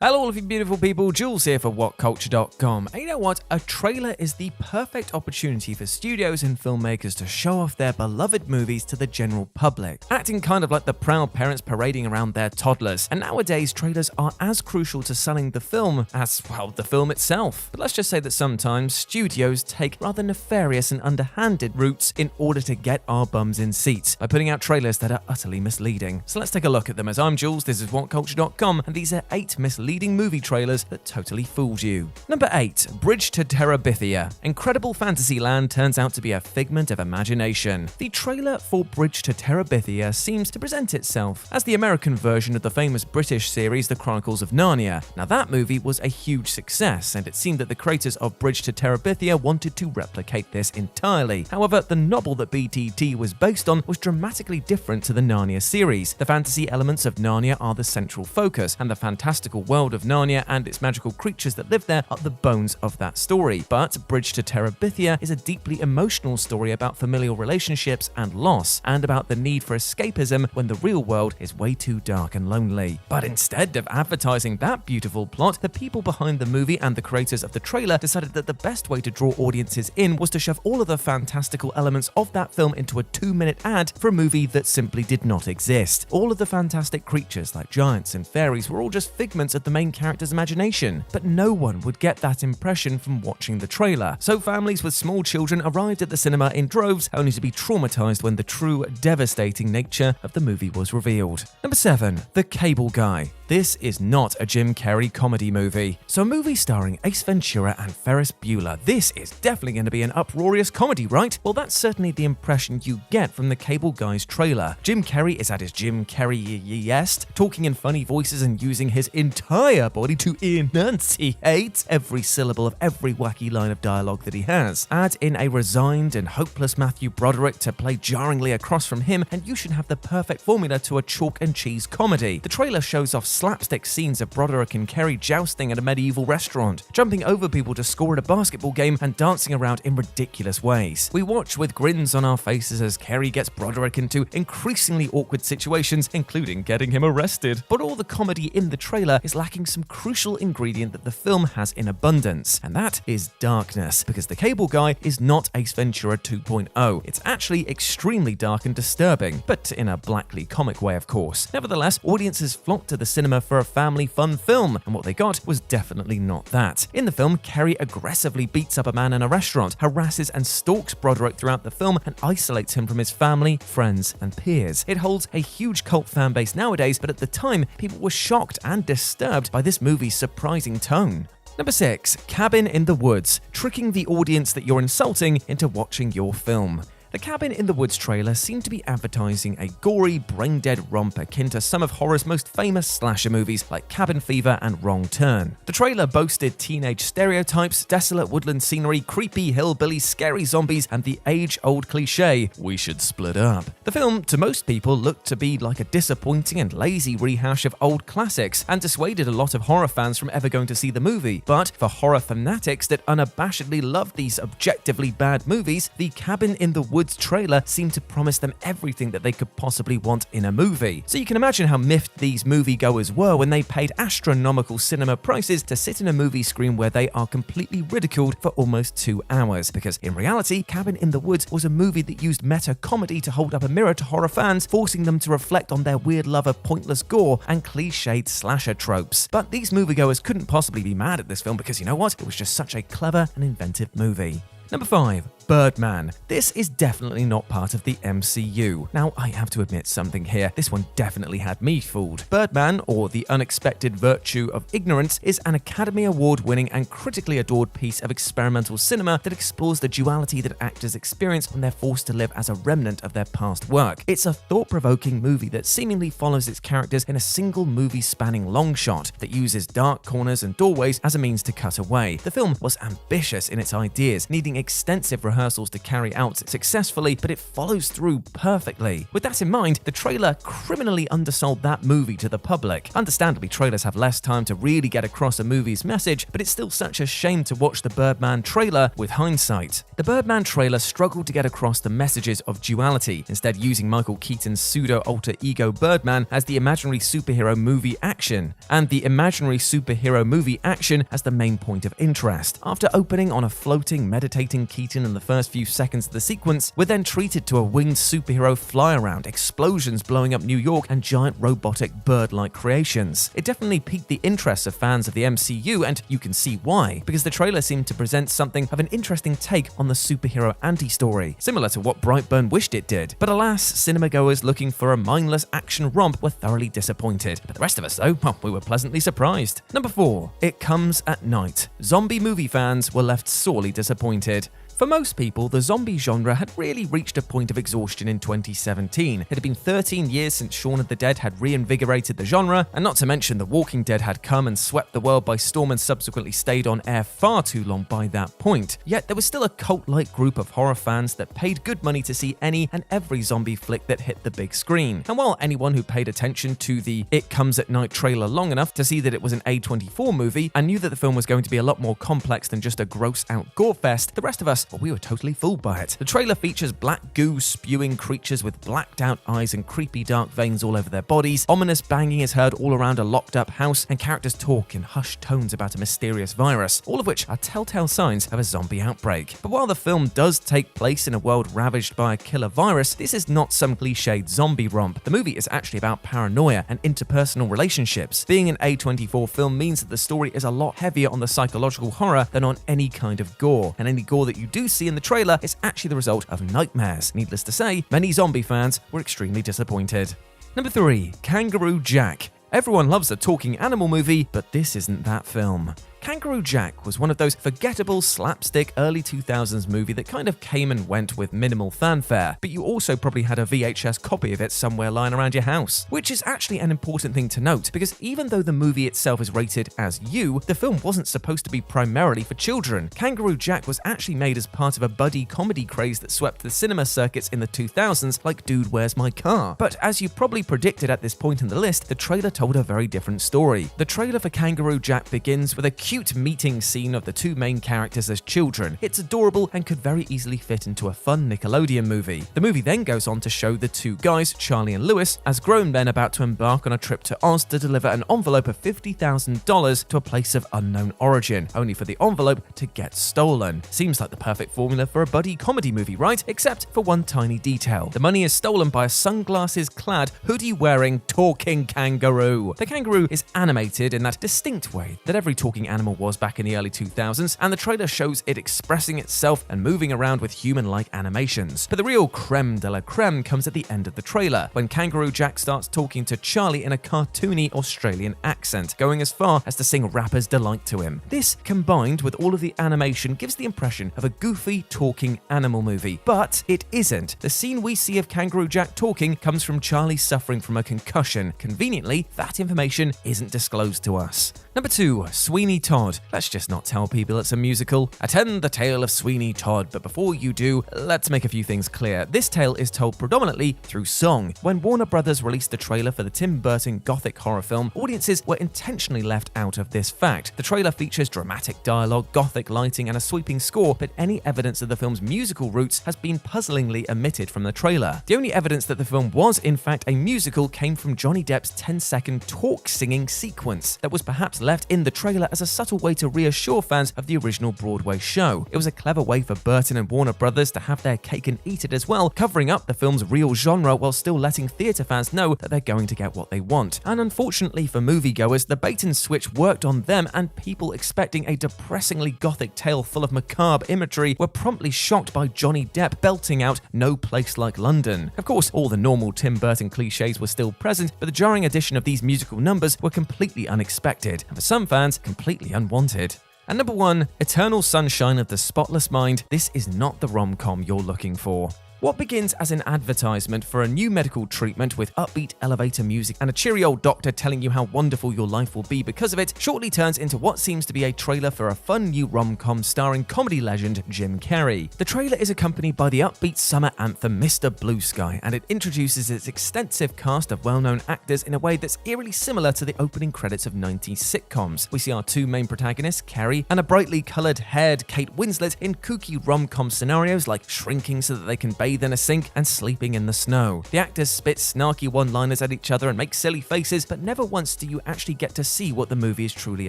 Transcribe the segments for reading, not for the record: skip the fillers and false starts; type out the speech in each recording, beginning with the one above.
Hello all of you beautiful people, Jules here for Whatculture.com. And you know what? A trailer is the perfect opportunity for studios and filmmakers to show off their beloved movies to the general public, acting kind of like the proud parents parading around their toddlers. And nowadays, trailers are as crucial to selling the film as, well, the film itself. But let's just say that sometimes studios take rather nefarious and underhanded routes in order to get our bums in seats by putting out trailers that are utterly misleading. So let's take a look at them. As I'm Jules, this is Whatculture.com, and these are 8 misleading movie trailers that totally fooled you. Number 8. Bridge to Terabithia. Incredible fantasy land turns out to be a figment of imagination. The trailer for Bridge to Terabithia seems to present itself as the American version of the famous British series The Chronicles of Narnia. Now that movie was a huge success, and it seemed that the creators of Bridge to Terabithia wanted to replicate this entirely. However, the novel that BTT was based on was dramatically different to the Narnia series. The fantasy elements of Narnia are the central focus, and the fantastical world of Narnia and its magical creatures that live there are the bones of that story. But Bridge to Terabithia is a deeply emotional story about familial relationships and loss, and about the need for escapism when the real world is way too dark and lonely. But instead of advertising that beautiful plot, the people behind the movie and the creators of the trailer decided that the best way to draw audiences in was to shove all of the fantastical elements of that film into a 2-minute ad for a movie that simply did not exist. All of the fantastic creatures like giants and fairies were all just figments of the main character's imagination, but no one would get that impression from watching the trailer. So families with small children arrived at the cinema in droves, only to be traumatized when the true devastating nature of the movie was revealed. Number 7. The Cable Guy. This is not a Jim Carrey comedy movie. So a movie starring Ace Ventura and Ferris Bueller. This is definitely going to be an uproarious comedy, right? Well, that's certainly the impression you get from the Cable Guy's trailer. Jim Carrey is at his Jim Carrey-est, talking in funny voices and using his entire body to enunciate every syllable of every wacky line of dialogue that he has. Add in a resigned and hopeless Matthew Broderick to play jarringly across from him, and you should have the perfect formula to a chalk and cheese comedy. The trailer shows off slapstick scenes of Broderick and Carrey jousting at a medieval restaurant, jumping over people to score at a basketball game, and dancing around in ridiculous ways. We watch with grins on our faces as Carrey gets Broderick into increasingly awkward situations, including getting him arrested. But all the comedy in the trailer is lacking some crucial ingredient that the film has in abundance, and that is darkness, because The Cable Guy is not Ace Ventura 2.0. It's actually extremely dark and disturbing, but in a blackly comic way, of course. Nevertheless, audiences flocked to the cinema for a family fun film, and what they got was definitely not that. In the film, Carrey aggressively beats up a man in a restaurant, harasses and stalks Broderick throughout the film, and isolates him from his family, friends, and peers. It holds a huge cult fan base nowadays, but at the time, people were shocked and disturbed by this movie's surprising tone. Number 6. Cabin in the Woods, tricking the audience that you're insulting into watching your film. The Cabin in the Woods trailer seemed to be advertising a gory, brain-dead romp akin to some of horror's most famous slasher movies like Cabin Fever and Wrong Turn. The trailer boasted teenage stereotypes, desolate woodland scenery, creepy hillbillies, scary zombies, and the age-old cliche, "we should split up." The film, to most people, looked to be like a disappointing and lazy rehash of old classics, and dissuaded a lot of horror fans from ever going to see the movie. But for horror fanatics that unabashedly love these objectively bad movies, the Cabin in the Woods trailer seemed to promise them everything that they could possibly want in a movie. So you can imagine how miffed these moviegoers were when they paid astronomical cinema prices to sit in a movie screen where they are completely ridiculed for almost 2 hours. Because in reality, Cabin in the Woods was a movie that used meta comedy to hold up a mirror to horror fans, forcing them to reflect on their weird love of pointless gore and cliched slasher tropes. But these moviegoers couldn't possibly be mad at this film because, you know what? It was just such a clever and inventive movie. Number 5. Birdman. This is definitely not part of the MCU. Now, I have to admit something here. This one definitely had me fooled. Birdman, or The Unexpected Virtue of Ignorance, is an Academy Award-winning and critically adored piece of experimental cinema that explores the duality that actors experience when they're forced to live as a remnant of their past work. It's a thought-provoking movie that seemingly follows its characters in a single movie-spanning long shot that uses dark corners and doorways as a means to cut away. The film was ambitious in its ideas, needing extensive rehearsals to carry out successfully, but it follows through perfectly. With that in mind, the trailer criminally undersold that movie to the public. Understandably, trailers have less time to really get across a movie's message, but it's still such a shame to watch the Birdman trailer with hindsight. The Birdman trailer struggled to get across the messages of duality, instead using Michael Keaton's pseudo-alter ego Birdman as the imaginary superhero movie action, and the imaginary superhero movie action as the main point of interest. After opening on a floating, meditating Keaton in the first few seconds of the sequence, we're then treated to a winged superhero fly-around, explosions blowing up New York, and giant robotic bird-like creations. It definitely piqued the interest of fans of the MCU, and you can see why, because the trailer seemed to present something of an interesting take on the superhero anti-story, similar to what Brightburn wished it did. But alas, cinema-goers looking for a mindless action romp were thoroughly disappointed. But the rest of us, though, well, we were pleasantly surprised. Number 4. It Comes at Night. Zombie movie fans were left sorely disappointed. For most people, the zombie genre had really reached a point of exhaustion in 2017. It had been 13 years since Shaun of the Dead had reinvigorated the genre, and not to mention The Walking Dead had come and swept the world by storm and subsequently stayed on air far too long by that point. Yet there was still a cult-like group of horror fans that paid good money to see any and every zombie flick that hit the big screen. And while anyone who paid attention to the It Comes at Night trailer long enough to see that it was an A24 movie and knew that the film was going to be a lot more complex than just a gross-out gore fest, the rest of us, well, we were totally fooled by it. The trailer features black goo spewing creatures with blacked out eyes and creepy dark veins all over their bodies, ominous banging is heard all around a locked up house, and characters talk in hushed tones about a mysterious virus, all of which are telltale signs of a zombie outbreak. But while the film does take place in a world ravaged by a killer virus, this is not some cliched zombie romp. The movie is actually about paranoia and interpersonal relationships. Being an A24 film means that the story is a lot heavier on the psychological horror than on any kind of gore, and any gore that you do see in the trailer is actually the result of nightmares. Needless to say, many zombie fans were extremely disappointed. Number 3. Kangaroo Jack. Everyone loves a talking animal movie, but this isn't that film. Kangaroo Jack was one of those forgettable slapstick early 2000s movie that kind of came and went with minimal fanfare, but you also probably had a VHS copy of it somewhere lying around your house. Which is actually an important thing to note, because even though the movie itself is rated as U, the film wasn't supposed to be primarily for children. Kangaroo Jack was actually made as part of a buddy comedy craze that swept the cinema circuits in the 2000s like Dude, Where's My Car? But as you probably predicted at this point in the list, the trailer told a very different story. The trailer for Kangaroo Jack begins with a cute meeting scene of the two main characters as children. It's adorable and could very easily fit into a fun Nickelodeon movie. The movie then goes on to show the two guys, Charlie and Lewis, as grown men about to embark on a trip to Oz to deliver an envelope of $50,000 to a place of unknown origin, only for the envelope to get stolen. Seems like the perfect formula for a buddy comedy movie, right? Except for one tiny detail. The money is stolen by a sunglasses-clad, hoodie-wearing, talking kangaroo. The kangaroo is animated in that distinct way that every talking animal was back in the early 2000s, and the trailer shows it expressing itself and moving around with human-like animations. But the real creme de la creme comes at the end of the trailer, when Kangaroo Jack starts talking to Charlie in a cartoony Australian accent, going as far as to sing Rapper's Delight to him. This, combined with all of the animation, gives the impression of a goofy, talking animal movie. But it isn't. The scene we see of Kangaroo Jack talking comes from Charlie suffering from a concussion. Conveniently, that information isn't disclosed to us. Number 2. Sweeny Todd. Let's just not tell people it's a musical. Attend the tale of Sweeny Todd, but before you do, let's make a few things clear. This tale is told predominantly through song. When Warner Brothers released the trailer for the Tim Burton gothic horror film, audiences were intentionally left out of this fact. The trailer features dramatic dialogue, gothic lighting, and a sweeping score, but any evidence of the film's musical roots has been puzzlingly omitted from the trailer. The only evidence that the film was in fact a musical came from Johnny Depp's 10-second talk singing sequence that was perhaps left in the trailer as a subtle way to reassure fans of the original Broadway show. It was a clever way for Burton and Warner Brothers to have their cake and eat it as well, covering up the film's real genre while still letting theatre fans know that they're going to get what they want. And unfortunately for moviegoers, the bait and switch worked on them, and people expecting a depressingly gothic tale full of macabre imagery were promptly shocked by Johnny Depp belting out No Place Like London. Of course, all the normal Tim Burton cliches were still present, but the jarring addition of these musical numbers were completely unexpected, and for some fans, completely unwanted. And number 1, Eternal Sunshine of the Spotless Mind. This is not the rom-com you're looking for. What begins as an advertisement for a new medical treatment with upbeat elevator music and a cheery old doctor telling you how wonderful your life will be because of it shortly turns into what seems to be a trailer for a fun new rom-com starring comedy legend Jim Carrey. The trailer is accompanied by the upbeat summer anthem Mr. Blue Sky, and it introduces its extensive cast of well-known actors in a way that's eerily similar to the opening credits of 90s sitcoms. We see our two main protagonists, Carrey and a brightly coloured haired Kate Winslet, in kooky rom-com scenarios like shrinking so that they can bathe in a sink and sleeping in the snow. The actors spit snarky one-liners at each other and make silly faces, but never once do you actually get to see what the movie is truly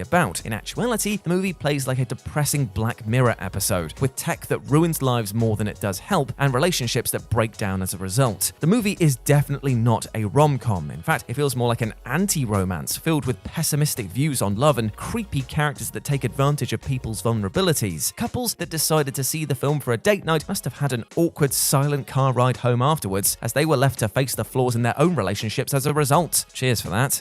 about. In actuality, the movie plays like a depressing Black Mirror episode, with tech that ruins lives more than it does help, and relationships that break down as a result. The movie is definitely not a rom-com. In fact, it feels more like an anti-romance, filled with pessimistic views on love and creepy characters that take advantage of people's vulnerabilities. Couples that decided to see the film for a date night must have had an awkward, silent car ride home afterwards, as they were left to face the flaws in their own relationships as a result. Cheers for that.